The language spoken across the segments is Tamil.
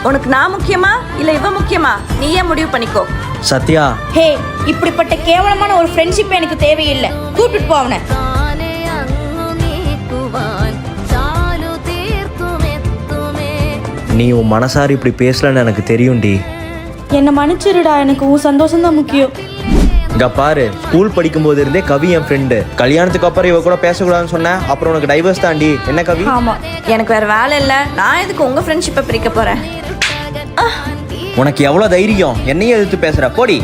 உனக்கு நான் முக்கியமா இல்ல இவ முக்கியமா நீயே முடிவு பண்ணிக்கோ. சத்யா, ஹே, இப்படிப்பட்ட கேவலமான ஒரு ஃப்ரெண்ட்ஷிப் எனக்கு தேவையில்லை. கூப்பிட்டு போ அவனை. நீ உன் மனசாரி இப்படி பேசலன்னு எனக்கு தெரியும்டி. என்னை மன்னிச்சிருடா, எனக்கு உன் சந்தோஷம் தான் முக்கியம். இங்க பாரு, ஸ்கூல் படிக்கும் போது இருந்தே கவி என் ஃப்ரெண்டு. கல்யாணத்துக்கு அப்புறம் இவ கூட பேசக்கூடாதுன்னு சொன்னேன், அப்புறம் உனக்கு டைவர்ஸ் தாண்டி. என்ன கவி? ஆமா, எனக்கு வேற வேலை இல்ல, நான் எதுக்கு உங்க ஃப்ரெண்ட்ஷிப்பை பிரிக்க போறேன்? உனக்கு எவ்வளவு தைரியம் என்னையே எதிர்த்து பேசுற? போடி.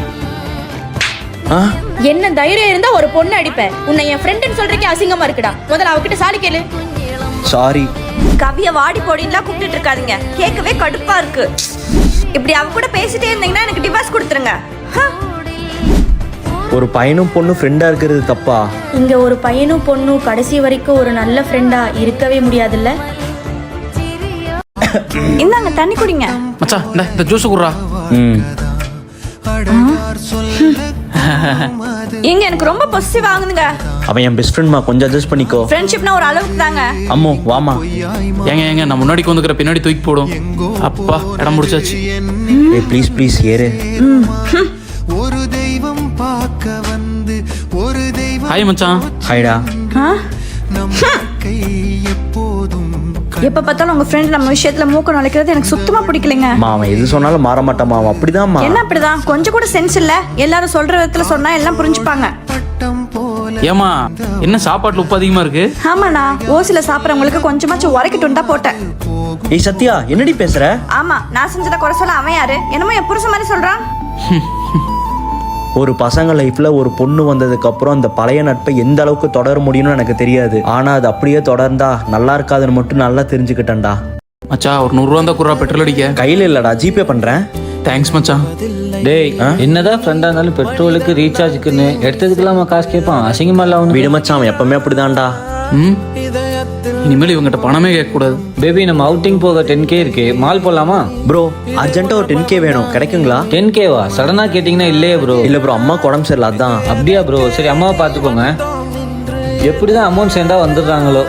என்ன தைரியம் இருந்தா ஒரு பொண்ணு அடிப்பேன். உன்னை என் ஃப்ரெண்டுன்னு சொல்றதுக்கே அசிங்கமா இருக்குடா. முதல்ல அவகிட்ட சாரி கேளு. சாரி. கவிய வாடி போடின்லாம் கூப்பிட்டு இருக்காதீங்க, கேட்கவே கடுப்பா இருக்கு. இப்படி அவ கூட பேசிட்டே இருந்தீங்கன்னா எனக்கு டிவோர்ஸ் கொடுத்துருங்க. ஒரு பையனும் பொண்ணு ஃப்ரெண்டா இருக்கிறது தப்பா? இங்க ஒரு பையனும் பொண்ணும் கடைசி வரைக்கும் ஒரு நல்ல ஃப்ரெண்டா இருக்கவே முடியாதுல்ல. இந்தாங்க தண்ணி குடிங்க. மச்சான் இந்த ஜூஸ் குடுறா. எங்க எனக்கு ரொம்ப பொசிட்டிவ் ஆகுதுங்க. அவன் என் பெஸ்ட் ஃப்ரெண்ட்மா, கொஞ்சம் அட்ஜஸ்ட் பண்ணிக்கோ. ஃப்ரெண்ட்ஷிப்னா ஒரு அளவுக்கு தாங்க. அம்மோ வாமா. ஏங்க நான் முன்னாடி வந்துக்கிற பின்னாடி தூக்கி போடும். அப்பா இடம் முடிச்சாச்சு. ப்ளீஸ் ப்ளீஸ் ஏறு. ஒரு தெய்வம் பார்க்க வந்து ஒரு தெய்வம். ஹாய் மச்சான். ஹாய்டா. எப்ப பார்த்தாலும் உங்க ஃப்ரெண்ட் நம்ம விஷயத்துல மூக்க நுழைக்கிறது எனக்கு சுத்தமா பிடிக்கலங்க. அவன் எது சொன்னாலும் மாற மாட்டாமா, அவன் அப்படிதான்மா. என்ன அப்படிதான்? கொஞ்சம் கூட சென்ஸ் இல்ல. எல்லாரும் சொல்ற விதத்துல சொன்னா எல்லாம் புரிஞ்சுப்பாங்க. ஏமா என்ன சாப்பாட்டுல உப்பு அதிகமா இருக்கு? ஆமாண்ணா, ஓசில சாப்பிடறவங்களுக்கு கொஞ்சமாச்சும் உரைக்கட்டும் தான் போட்டேன். ஏய் சத்யா, என்னடி பேசுற? ஆமா, நான் செஞ்சத குறை சொல்ல அவன் யாரு? என்னமோ என் புருஷன் மாதிரி சொல்றான். ஒரு பசங்க லைஃப்ல ஒரு பொண்ணு வந்ததுக்கு அப்புறம் அந்த பழைய நட்பை எந்த அளவுக்கு தொடர முடியும்னு எனக்கு தெரியாது. ஆனா அது அப்படியே தொடர்ந்தா நல்லா இருக்காதுன்னு மட்டும் நல்லா தெரிஞ்சுக்கிட்டேன்டா. மச்சா ஒரு 100 ரூபா தான் குடுறா பெட்ரோல் அடிக்க. கையில இல்லடா, ஜிபே பண்றேன். தேங்க்ஸ் மச்சான். டேய், என்னதான் ஃப்ரெண்டா இருந்தாலும் பெட்ரோலுக்கு ரீசார்ஜுக்குன்னு எடுத்ததுக்கெல்லாம் காசு கேட்பான். அசிங்கமா இல்ல அவனு? விடு மச்சான், அவன் எப்பவுமே அப்படிதான்டா. இனிமேல் இவங்கிட்ட பணமே கேட்க கூடாது. பேபி, நம்ம அவுட்டிங் போக 10K இருக்கு, மால் போலாமா? ப்ரோ அர்ஜென்ட்டா ஒரு 10K வேணும், கிடைக்குங்களா? 10Kவா? சடனா கேட்டீங்கன்னா இல்லையே ப்ரோ. இல்ல ப்ரோ, அம்மா உடம்பு சரியில்லை அதான். அப்படியா ப்ரோ? சரி, அம்மாவை பார்த்துக்கோங்க. எப்படிதான் அமௌண்ட் சேர்ந்தா வந்துடுறாங்களோ.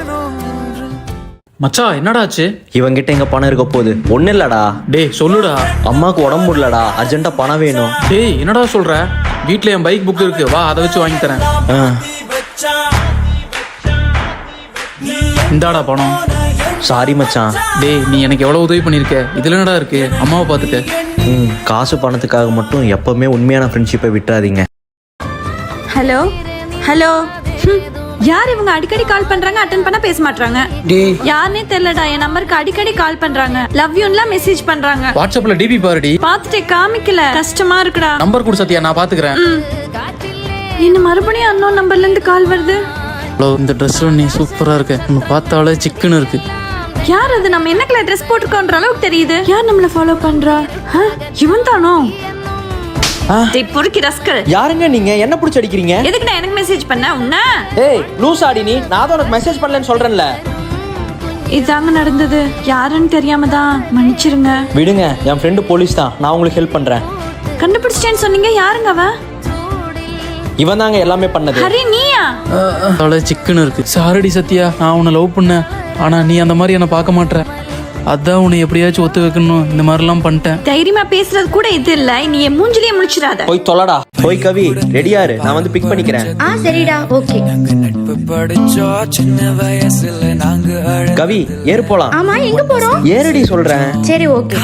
மச்சா என்னடா ஆச்சு? இவங்கிட்ட எங்க பணம் இருக்க போகுது? ஒண்ணு இல்லடா. டேய் சொல்லுடா. அம்மாவுக்கு உடம்பு முடியலடா, அர்ஜென்ட்டா பணம் வேணும். டேய் என்னடா சொல்ற? வீட்ல என் பைக் புக் இருக்கு, வா அதை வச்சு வாங்கி தரேன். இந்தாடா பணம். சாரி மச்சான். டேய் நீ எனக்கு எவ்வளவு உதவி பண்ணிருக்க, இதுல என்னடா இருக்கு? அம்மாவை பாத்துக்க. காசு பணத்துக்காக மட்டும் எப்பவுமே உண்மையான ஃப்ரெண்ட்ஷிப்பை விட்டுறாதீங்க. Hello hello. யார் இவங்க? அடிக்கடி கால் பண்றாங்க, அட்டென்ட் பண்ணா பேச மாட்டாங்க. யாருனே தெரியலடா. என் நம்பருக்கு அடிக்கடி கால் பண்றாங்க, லவ் யூன்லாம் மெசேஜ் பண்றாங்க. வாட்ஸ்அப்ல டிபி பாருடி. பாத்துட்டே காமிக்கல, கஷ்டமா இருக்குடா. நம்பர் கொடு சத்யா, நான் பாத்துக்கிறேன். என்ன மறுபடியும் அன்னோன் நம்பர்ல இருந்து கால் வருது. இந்த ட்ரெஸ்ல நீ சூப்பரா இருக்க, உன்னை பார்த்தாலே சிக்கன் இருக்கு. யார் அது? நம்ம என்ன கலர் ட்ரெஸ் போட்டுருக்கோன்ற அளவுக்கு தெரியுது. யார் நம்மள ஃபாலோ பண்றா? இவன் தானோ? பொறுக்கி ரஸ்கல். யாருங்க நீங்க? என்ன புடிச்சு அடிக்கிறீங்க? எதுக்கு நான் எனக்கு மெசேஜ் பண்ண உன்ன? ஏய் லூஸ் ஆடி, நீ நான் தான் உனக்கு மெசேஜ் பண்ணலன்னு சொல்றேன்ல. இதாங்க நடந்தது. யாருன்னு தெரியாம தான், மன்னிச்சிருங்க. விடுங்க, என் ஃப்ரெண்டு போலீஸ் தான், நான் உங்களுக்கு ஹெல்ப் பண்றேன். கண்டுபிடிச்சிட்டேன்னு சொன்னீங்க, யாருங்க அவ? இவன் தாங்க எல்லாமே பண்ணது. ஹரி நீயா? சிக்கன் இருக்கு. சாரடி சத்யா, நான் உன்னை லவ் பண்ண, ஆனா நீ அந்த மாதிரி என்ன பார்க்க மாட்டற. அதான் உன்னை எப்படியாச்சும் ஒத்து வைக்கணும் இந்த மாதிரிலாம் பண்ணிட்டேன். தைரியமா பேசுறது கூட இது இல்ல. நீ என் மூஞ்சிலேயே முழிச்சிடாத. போய் தொலைடா. போய் கவி ரெடியா இரு, நான் வந்து பிக் பண்ணிக்கிறேன். சரிடா, ஓகே. கவி ஏறு போலாம். ஆமா, எங்க போறோம்? ஏறடி சொல்றேன். சரி, ஓகே.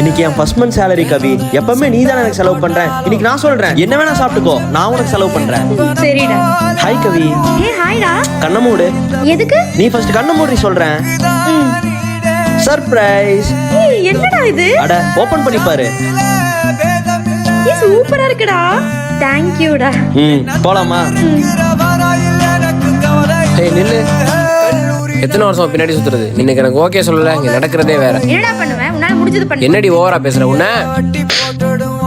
இன்னைக்கு என் ஃபர்ஸ்ட் மந்த் சேலரி கவி. எப்பவுமே நீ தான் எனக்கு செலவு பண்ற. இன்னைக்கு நான் சொல்றேன், என்ன வேணா சாப்பிட்டுக்கோ, நான் உனக்கு செலவு பண்றேன். சரிடா. ஹாய் கவி. ஹே ஹாய்டா. கண்ண மூடு. எதுக்கு? நீ ஃபர்ஸ்ட் கண்ண மூடி சொல்றேன். சர்ப்ரைஸ். என்னடா இது? அட ஓபன் பண்ணி பாரு. சூப்பரா இருக்குடா. Thank you டா. போலாமா? ஏய் நில்லு. எத்தனை வருஷம் பின்னாடி சுத்துறது? இன்னைக்கு எனக்கு ஓகே சொல்லல, இங்க நடக்கிறதே வேற. என்னடா பண்ணுவேன்? உன்னால முடிஞ்சது பண்ணு. என்னடி ஓவரா பேசுற? உன்ன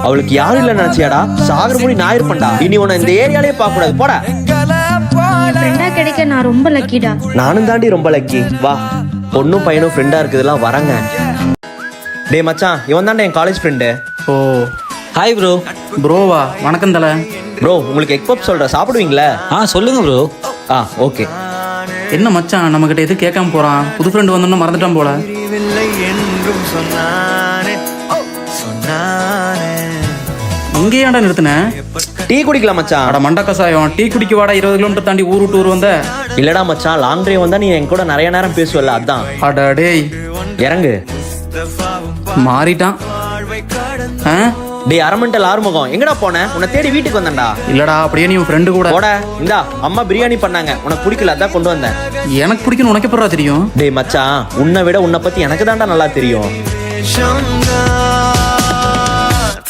அவளுக்கு யாரும் இல்ல நினைச்சியாடா? சாகர முடி நான் இருப்பேன்டா. இனி உன்னை இந்த ஏரியாலே பார்க்க கூடாது, போடா. ஃப்ரெண்டா கிடைக்க நான் ரொம்ப லக்கிடா. நானும் தாண்டி ரொம்ப லக்கி. வா, பொண்ணும் பையனும் ஃப்ரெண்டா இருக்குதுலாம் வரங்க. டேய் மச்சான், இவன் தாண்டா என் காலேஜ் ஃப்ரெண்டு. ஓ ஹாய் ப்ரோ. ப்ரோவா? வணக்கம் தல. ப்ரோ உங்களுக்கு எக் பப் சொல்ற, சாப்பிடுவீங்களா? சொல்லுங்க ப்ரோ. ஓகே. என்ன மச்சான் நம்ம கிட்ட எது கேட்காம போறான்? புது ஃப்ரெண்டு வந்தோம்னா மறந்துட்டான் போல. பிரிவில்லை என்றும் சொன்னானே சொன்னானே. இங்கே ஏன்டா நிறுத்தின? டீ குடிக்கலாம் மச்சான். அட மண்ட கசாயம், டீ குடிக்க வாடா 20 கிலோமீட்டர் தாண்டி ஊர் விட்டு ஊர் வந்த. இல்லடா மச்சான், லாங் டிரைவ் வந்தா நீ என் கூட நிறைய நேரம் பேசுவல்ல, அதான். அட டேய் இறங்கு. மாறிட்டான். டேய் அரமண்டல் ஆறுமுகம், எங்கடா போன? உன்னை தேடி வீட்டுக்கு வந்தேன்டா. இல்லடா அப்படியே நீ உன் ஃப்ரெண்டு கூட போட. இந்தா அம்மா பிரியாணி பண்ணாங்க, உனக்கு பிடிக்கல அதான் கொண்டு வந்தேன். எனக்கு பிடிக்கும், உனக்கு எப்படா தெரியும்? டேய் மச்சான், உன்னை விட உன்னை பத்தி எனக்கு தான்டா நல்லா தெரியும்.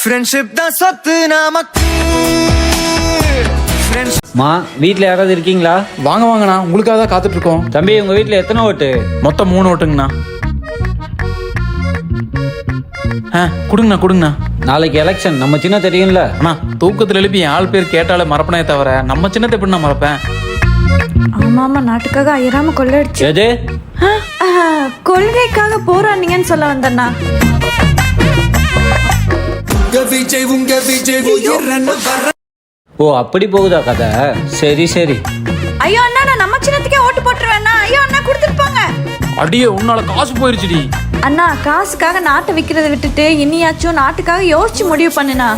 ஃப்ரெண்ட்ஷிப் தான் சொத்து நமக்கு. மா வீட்டில் யாராவது இருக்கீங்களா? வாங்க வாங்கண்ணா, உங்களுக்காக தான் காத்துட்டு இருக்கோம். தம்பி உங்கள் வீட்டில் எத்தனை ஓட்டு? மொத்தம் 3 ஓட்டுங்கண்ணா. கொடுங்கண்ணா கொடுங்கண்ணா. நாளைக்கு எலெக்ஷன், நம்ம சின்ன தெரியும்ல. அண்ணா தூக்கத்தில் எழுப்பி என் ஆள் பேர் கேட்டாலே மறப்பனே தவிர நம்ம சின்னத்தை எப்படி நான் மறப்பேன்? ஆமா ஆமா, நாட்டுக்காக ஐயராம கொள்ளடிச்சு. எது? கொள்கைக்காக போராடிங்கன்னு சொல்ல வந்தேன்னா. ஓ அப்படி போகுதா கதை? சரி சரி. ஐயோ அண்ணா, நான் நம்ம சின்னத்துக்கே ஓட்டு போட்டுருவேண்ணா. ஐயோ அண்ணா, கொடுத்துட்டு போங்க. அடியே உன்னால காசு போயிருச்சுடி. அண்ணா, காசுக்காக நாட்டை விற்கிறத விட்டுட்டு இனியாச்சும் நாட்டுக்காக யோசிச்சு முடிவு பண்ணுண்ணா.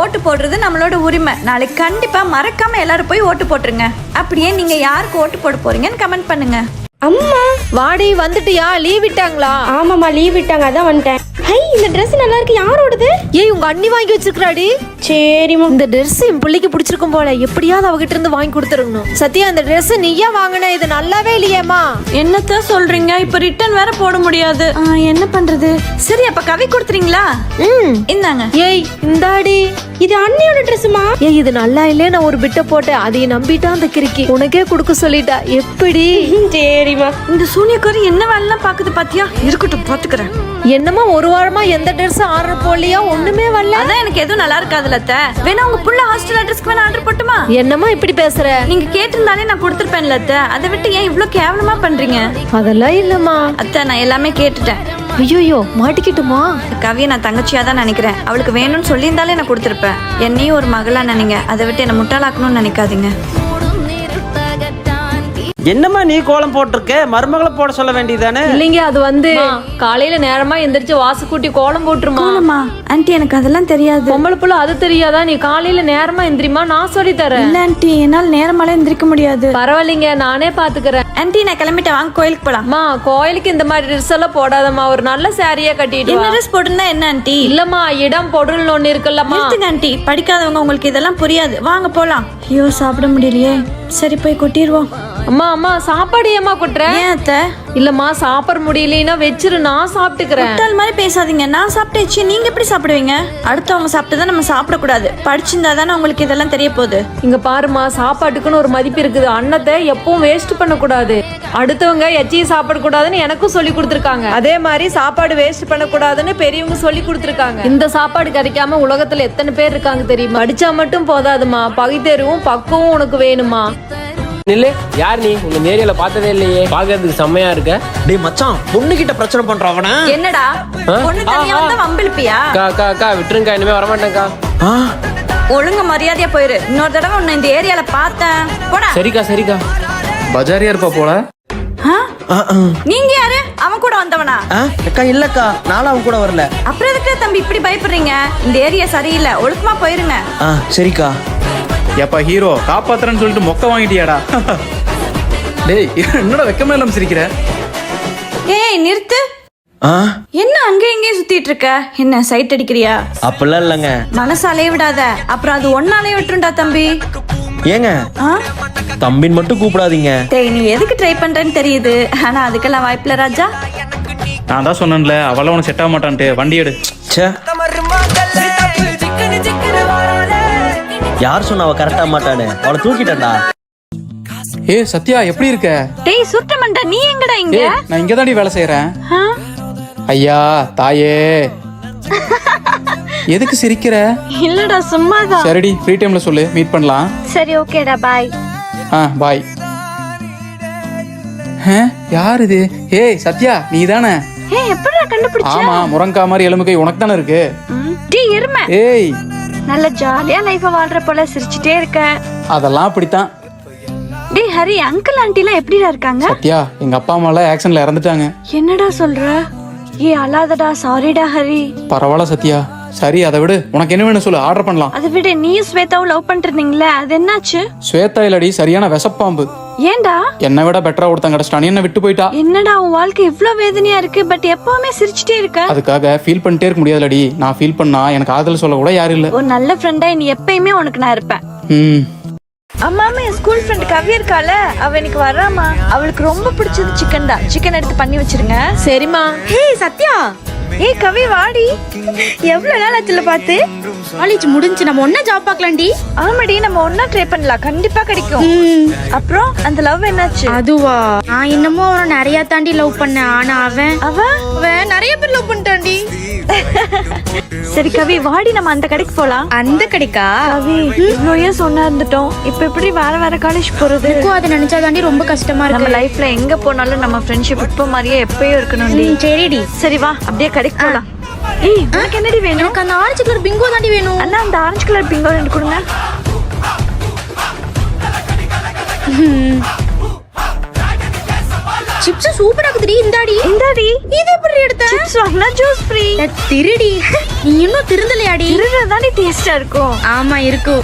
ஓட்டு போடுறது நம்மளோட உரிமை. நாளைக்கு கண்டிப்பா மறக்காம எல்லாரும் போய் ஓட்டு போட்டுருங்க. அப்படியே நீங்க யாருக்கு ஓட்டு போட போறீங்கன்னு கமெண்ட் பண்ணுங்க. அம்மா வாடி, வந்துட்டியா? லீவ் விட்டாங்களா? ஆமாம்மா லீவ் விட்டாங்க, அதான் வந்துட்டேன். ஹை, இந்த Dress நல்லா இருக்கு. யாரோடது? ஏய் உங்க அண்ணி வாங்கி வச்சிருக்காடி. சரிம்மா. இந்த Dress என் பிள்ளைக்கு பிடிச்சிருக்கும் போல, எப்படியாவது அவகிட்ட இருந்து வாங்கி கொடுத்துருக்கணும். சத்யா, இந்த Dress நீயா வாங்கின? இது நல்லாவே இல்லையேம்மா. என்னத்த சொல்றீங்க? இப்ப ரிட்டர்ன் வேற போட முடியாது. என்ன பண்றது? சரி, அப்ப கவி கொடுத்துறீங்களா? இந்தாங்க. ஏய் இந்தாடி, இது அண்ணியோட Dressமா? ஏய் இது நல்லா இல்லையே, நான் ஒரு பிட்ட போட்டேன், அதையை நம்பிட்டா அந்த கிறுக்கி உனக்கே கொடுக்க சொல்லிட்டா. எப்படி? சரிம்மா. இந்த சூனியக்காரி என்ன வேலைலாம் பாக்குது பாத்தியா? இருக்கட்டும், பாத்துக்கிறேன். என்னமா ஒரு வாரமா எந்த Dress ஆர்டர் போடலையா? ஒண்ணுமே வரல. அதான் எனக்கு எதுவும் நல்லா இருக்காதுல்ல அத்தை. வேணா உங்க புள்ள ஹாஸ்டல் அட்ரஸ்க்கு வேணா ஆர்டர் போட்டுமா? என்னமா இப்படி பேசுற? நீங்க கேட்டிருந்தாலே நான் கொடுத்துருப்பேன்ல அத்தை. அதை விட்டு ஏன் இவ்ளோ கேவலமா பண்றீங்க? அதெல்லாம் இல்லம்மா. அத்தை, நான் எல்லாமே கேட்டுட்டேன். ஐயோ மாட்டிக்கிட்டுமா? கவியை நான் தங்கச்சியா தான் நினைக்கிறேன். அவளுக்கு வேணும்னு சொல்லியிருந்தாலே நான் கொடுத்துருப்பேன். என்னையும் ஒரு மகளா நினைங்க. அதை விட்டு என்ன முட்டாளாக்கணும்னு நினைக்காதீங்க. என்னம்மா நீ கோலம் போட்டிருக்க? மருமகளை போட சொல்ல வேண்டியதானே? இல்லைங்க, அது வந்து காலையில நேரமா எந்திரிச்சு வாசு கூட்டி கோலம் போட்டுருமா. ஆமா ஆன்ட்டி, எனக்கு அதெல்லாம் தெரியாது. பொம்பளை புள்ள அது தெரியாதா? நீ காலையில நேரமா எந்திரிமா, நான் சொல்லி தரேன். இல்ல ஆன்ட்டி, என்னால் நேரமால எந்திரிக்க முடியாது. பரவாயில்லைங்க, நானே பாத்துக்கிறேன். ஆன்ட்டி, நான் கிளம்பிட்டேன். வாங்க கோயிலுக்கு போலாம். அம்மா கோயிலுக்கு இந்த மாதிரி ட்ரெஸ் எல்லாம் போடாதம்மா, ஒரு நல்ல சாரியா கட்டிட்டு என்ன ட்ரெஸ் போட்டுருந்தா என்ன ஆன்ட்டி? இல்லம்மா, இடம் பொருள் ஒண்ணு இருக்குல்லம்மா. நிறுத்துங்க ஆன்ட்டி, படிக்காதவங்க உங்களுக்கு இதெல்லாம் புரியாது. வாங்க போலாம். ஐயோ, சாப்பிட முடியலையே. சரி, போய் கொட்டிடுவோம். அம்மா அம்மா சாப்பாடு ஏமா கொட்டுற? ஏன் அத்தை? இல்லம்மா சாப்பிட முடியலன்னா வச்சிரு, நான் சாப்பிட்டுக்கிறேன். முட்டாள் மாதிரி பேசாதீங்க. நான் சாப்பிட்டேச்சு, நீங்க எப்படி சாப்பிடுவீங்க? அடுத்தவங்க சாப்பிட்டதான் நம்ம சாப்பிடக்கூடாது. படிச்சிருந்தா தானே உங்களுக்கு இதெல்லாம் தெரிய போகுது. இங்க பாருமா, சாப்பாட்டுக்குன்னு ஒரு மதிப்பு இருக்குது. அன்னத்தை எப்பவும் வேஸ்ட் பண்ணக்கூடாது. அடுத்தவங்க எச்சியை சாப்பிடக்கூடாதுன்னு எனக்கும் சொல்லி கொடுத்துருக்காங்க. அதே மாதிரி சாப்பாடு வேஸ்ட் பண்ணக்கூடாதுன்னு பெரியவங்க சொல்லி கொடுத்துருக்காங்க. இந்த சாப்பாடு கிடைக்காம உலகத்துல எத்தனை பேர் இருக்காங்க தெரியுமா? படிச்சா மட்டும் போதாதுமா, பகுத்தறிவும் பக்குவம் உனக்கு வேணுமா. நில்லு. யார் நீ? உங்க ஏரியால பார்த்ததே இல்லையே. பாக்குறதுக்கு செம்மையா இருக்க. டேய் மச்சான், பொண்ணு கிட்ட பிரச்சனை பண்றவன. என்னடா பொண்ணு தனியா வந்தா வம்பிழுப்பியா? அக்கா விட்டுருங்கக்கா, இனிமே வரமாட்டேங்க்கா. ஒழுங்கு மரியாதையா போயிரு. இன்னொரு தடவை உன்னை இந்த ஏரியால பார்த்தேன் போடா. சரிக்கா. பஜாரியா இருப்பா போல. நீங்க யாரு? அவன் கூட வந்தவனா? அக்கா இல்லக்கா, நானும் அவன் கூட வரல. அப்புறம் எதுக்கு தம்பி இப்படி பயப்படுறீங்க? இந்த ஏரியா சரியில்லை, ஒழுக்கமா போயிருங்க. சரிக்கா. எப்பா ஹீரோ, காப்பாத்துறேன்னு சொல்லிட்டு மொக்க வாங்கிட்டியாடா? டேய் என்னடா வெக்கமே இல்லாம சிரிக்கிற? ஏய் நிறுத்து. என்ன அங்கே எங்கேயும் சுத்திட்டு இருக்க? என்ன சைட் அடிக்கிறியா? அப்பெல்லாம் இல்லங்க. மனசாலே விடாத, அப்புறம் அது ஒன்னாலே விட்டுருண்டா தம்பி. ஏங்க தம்பின்னு மட்டும் கூப்பிடாதீங்க. டேய், நீ எதுக்கு ட்ரை பண்றேன்னு தெரியுது, ஆனா அதுக்கெல்லாம் வாய்ப்பில்ல ராஜா. நான் தான் சொன்னேன்ல, அவளாம் உனக்கு செட் ஆக மாட்டான்ட்டு. வண்டி எடு. யார் சொன்ன அவ கரெக்டா மாட்டானு? அவளை தூக்கிட்டா. ஏ சத்யா, எப்படி இருக்க? டேய் சுட்ட மண்டா, நீ எங்கடா இங்க? நான் இங்க தாண்டி வேலை செய்யறேன். ஐயா தாயே, எதுக்கு சிரிக்கிற? இல்லடா சும்மாதான். சரிடி, ஃப்ரீ டைம்ல சொல்லு, மீட் பண்ணலாம். சரி ஓகேடா, பாய். பாய். யார் இது? ஏய் சத்யா, நீ தானே? ஏய் எப்படிடா கண்டுபிடிச்ச? ஆமா, முரங்கா மாதிரி எலும்புக்கை உனக்கு தானே இருக்கு. டேய் எருமை. ஏய் நல்ல ஜாலியா லைஃப வாழ்ற போல சிரிச்சிட்டே இருக்க. அதெல்லாம் அப்படித்தான். டேய் ஹரி, அங்கிள் ஆண்டிலாம் எப்படிடா இருக்காங்க? சத்யா எங்க அப்பா அம்மா எல்லாம் ஆக்சிடென்ட்ல இறந்துட்டாங்க. என்னடா சொல்ற? அழாதடா, சாரிடா ஹரி. பரவாயில்ல சத்யா, சரி அதை விடு. உனக்கு என்ன வேணும் சொல்லு, ஆர்டர் பண்ணலாம். அதை விட நீயும் ஸ்வேதாவும் லவ் பண்ணிருந்தீங்களே, அது என்னாச்சு? ஸ்வேதா இல்லடி, சரியான விஷப்பாம்பு. ஏன்டா? என்னை விட பெட்டரா ஒருத்தன் கிடைச்சிட்டான், என்ன விட்டு போயிட்டா. என்னடா உன் வாழ்க்கை இவ்ளோ வேதனையா இருக்கு, பட் எப்பவுமே சிரிச்சுட்டே இருக்க. அதுக்காக ஃபீல் பண்ணிட்டே இருக்க முடியாதுலடி. நான் ஃபீல் பண்ணா எனக்கு ஆறுதல் சொல்ல கூட யாரும் இல்ல. ஒரு நல்ல ஃப்ரெண்டா நீ எப்பயுமே உனக்கு நான் இருப்பேன். அம்மா, என் ஸ்கூல் ஃப்ரெண்ட் கவி இருக்கால, அவ இன்னைக்கு வர்றாமா. அவளுக்கு ரொம்ப பிடிச்சது சிக்கன் தான். சிக்கன் எடுத்து பண்ணி வச்சிருங்க. சரிம்மா. ஹே சத்யா, ஏய் கவி வாடி. எவ்வளவு நாள் ஆச்சுல பார்த்து? காலேஜ் முடிஞ்சு நம்ம ஒண்ணா ஜாப் பார்க்கலாம்டி. ஆமாடி, நம்ம ஒண்ணா ட்ரை பண்ணலாம், கண்டிப்பா கிடைக்கும். அப்புறம் அந்த லவ் என்னாச்சு? அதுவா, நான் என்னமோ அவனை நிறைய தாண்டி லவ் பண்ணேன். ஆனா அவன் நிறைய பேர் லவ் பண்ணிட்டான்டி. சரி கவி வாடி, நம்ம அந்த கடைக்கு போலாம். அந்த கடைக்கா? கவி, இவ்வளோ ஏன் சொன்னா இருந்துட்டோம். இப்ப எப்படி வேற காலேஜ் போறது? அதை நினைச்சா தாண்டி ரொம்ப கஷ்டமா நம்ம இருக்கு. லைஃப்ல எங்க போனாலும் நம்ம ஃப்ரெண்ட்ஷிப் இப்ப மாதிரியே எப்பயும் இருக்கணும். சரிடி. சரி வா, அப்படியே கடைக்கு போலாம். ஏய், உனக்கு என்னடி வேணும்? எனக்கு அந்த ஆரஞ்சு கலர் பிங்கோ தாண்டி வேணும். அண்ணா, அந்த ஆரஞ்சு கலர் பிங்கோ ரெண்டு கொடுங்க. சிப்ஸ் சூப்பரா இருக்குடி. இந்தாடி. இது எப்படி எடுத்த? சிப்ஸ் வாங்கினா ஜூஸ் ஃப்ரீ. திருடி. நீ இன்னும் திருந்தலையாடி? திருடுறதாண்டி டேஸ்டா இருக்கும். ஆமா இருக்கும்.